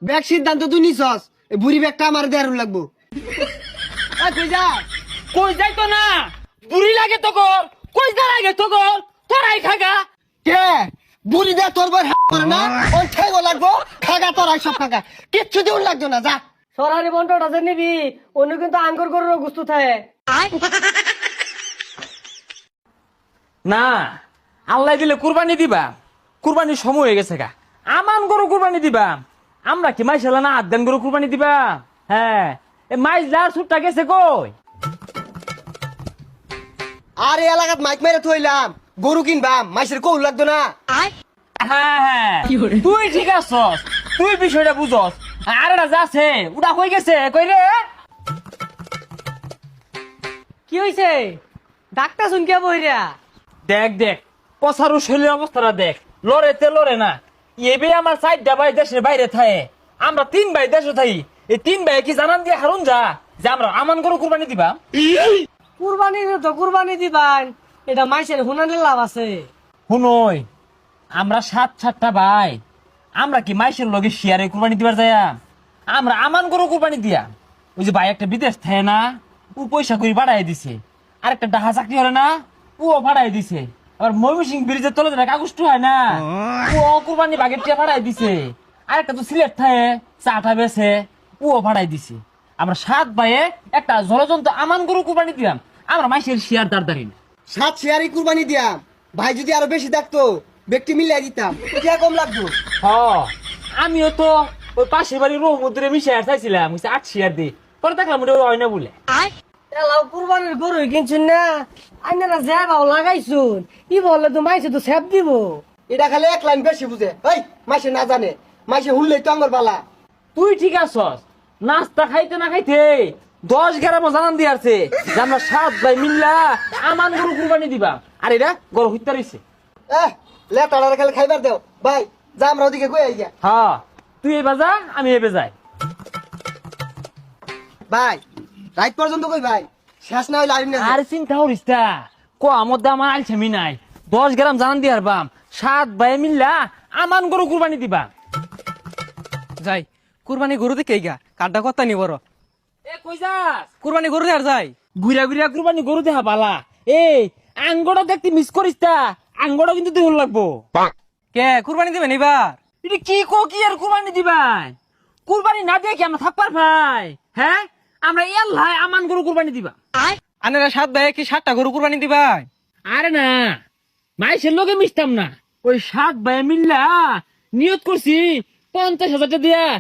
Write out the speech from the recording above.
Bag সিদ্ধান্ত তুই নিছস এই বুড়ি ব্যাগটা আমার দেয়ার লাগবো। কই যা কই যাই তো না বুড়ি লাগে তো কর কই যা লাগে তো কর তোরাই খাগা কে বুড়ি দে তোর বর করে না ওই ঠেগো লাগবো খাগা তোরাই সব খাগা কিচ্ছু দিউন লাগতো না যা। সরারি বন্টটা যে নিবি অন্য কিন্তু আঙ্গুর গরুর গুস্তু থাকে। না আল্লাহ দিলে কুরবানি দিবা কুরবানির সময় হয়ে গেছে গা আমান গরু কুরবানি দিবা আমরা কি মাইশালা না আদান গরু কুরবানি দিবা হ্যাঁ এ মাইশ লার সুটটা গেছে কই আর এই এলাকাত মাইক মেরে থইলাম গরু কিনবাম মাইসের কৌল লাগতো না। হ্যাঁ হ্যাঁ তুই ঠিক আছস তুই বিষয়টা বুঝস আর এটা যাচ্ছে ওটা কই গেছে কই রে কি হইছে ডাক্তার শুনকে বইরা দেখ দেখ পসারু শরীরের অবস্থাটা দেখ লড়েতে লড়ে না এবে আমার চারটা ভাই দেশের বাইরে থাকে আমরা 3 ভাই দেশে থাকি এই 3 ভাই কি জানান দিয়ে হারুন যা যে আমরা আমান গরু কুরবানি দিবা কুরবানি তো কুরবানি দিবান এটা মাইসের হুনানের লাভ আছে। শুনই আমরা 7-7টা ভাই আমরা কি মাইশের লগে শেয়ারে কুরবানি দিবার যায় আমরা আমান গরু কুরবানি দিয়া ওই যে ভাই একটা বিদেশ থাকে না ও পয়সা করে বাড়াই দিছে আরেকটা ডাহা চাকরি হলে না ও ভাড়াই দিছে আবার ময়মনসিং ব্রিজের তলে যেটা কাগজটা হয় না ও কুরবানি বাগের টিয়া ভাড়াই দিছে আরেকটা তো সিলেট থাকে চাটা বেছে ও ভাড়াই দিছে আমরা 7 ভাইয়ে একটা জলজন্ত আমান গরু কুরবানি দিলাম আমরা মাইশের শেয়ার দাঁড়ারি না 7 শেয়ারই কুরবানি দিয়াম ভাই যদি আরো বেশি থাকতো ব্যক্তি মিলাই দিতাম কে কম লাগতো। হ আমিও তো ওই পাশের বাড়ির রহমতুরে মিশে চাইছিলাম 8 শেয়ার দিই পরে দেখলাম ওটা হয় না বলে এলাও কুরবানির গরু কিনছুন না আইনারা যা বাও লাগাইছুন ই বললে তো মাইসে তো সেব দিব। এটা খালি এক লাইন বেশি বুঝে এই মাইসে না জানে মাইসে হুললেই তো আমার বালা। তুই ঠিক আছস নাস্তা খাইতে না খাইতে 10-11 জানান দিয়ে আছে যে আমরা 7 ভাই মিল্লা আমান গরু কুরবানি দিবা আর এটা গরু হইতে রইছে লেটাড়ারে খালি খাইবার দেও ভাই যা আমরা ওদিকে কই আইয়া। হ্যাঁ তুই এবার যা আমি এবার যাই ভাই রাত পর্যন্ত কই ভাই শেষ না হইলে আইম না। আর চিন্তা করিস তা ক মধ্যে আমার আলছামি নাই 10 গ্রাম জানান দিয়ে হারবাম 7 ভাই মিল্লা আমান গরু কুরবানি দিবা যাই কুরবানি গরু দেখে গা কাড্ডা কথা নি বড় এ কই যাস কুরবানি গরু আর যাই ঘুরা ঘুরা কুরবানি গরু দেখা পালা এই আঙ্গড়া দেখতে মিস করিস তা আঙ্গড়া কিন্তু দেহ লাগবো কে কুরবানি দিবেন এবার এটা কি কো কি আর কুরবানি দিবাই কুরবানি না দিয়ে কি আমরা থাকবার ভাই হ্যাঁ আমরা এল্লাই আমান গরু কুরবানি দিবা আনারা 7 ভাই কি 7টা গরু কুরবানি দিবাই আরে না মাইসের লোকে মিশতাম না ওই 7 ভাই মিল্লা নিয়ত করছি 50,000 টাকা দিয়া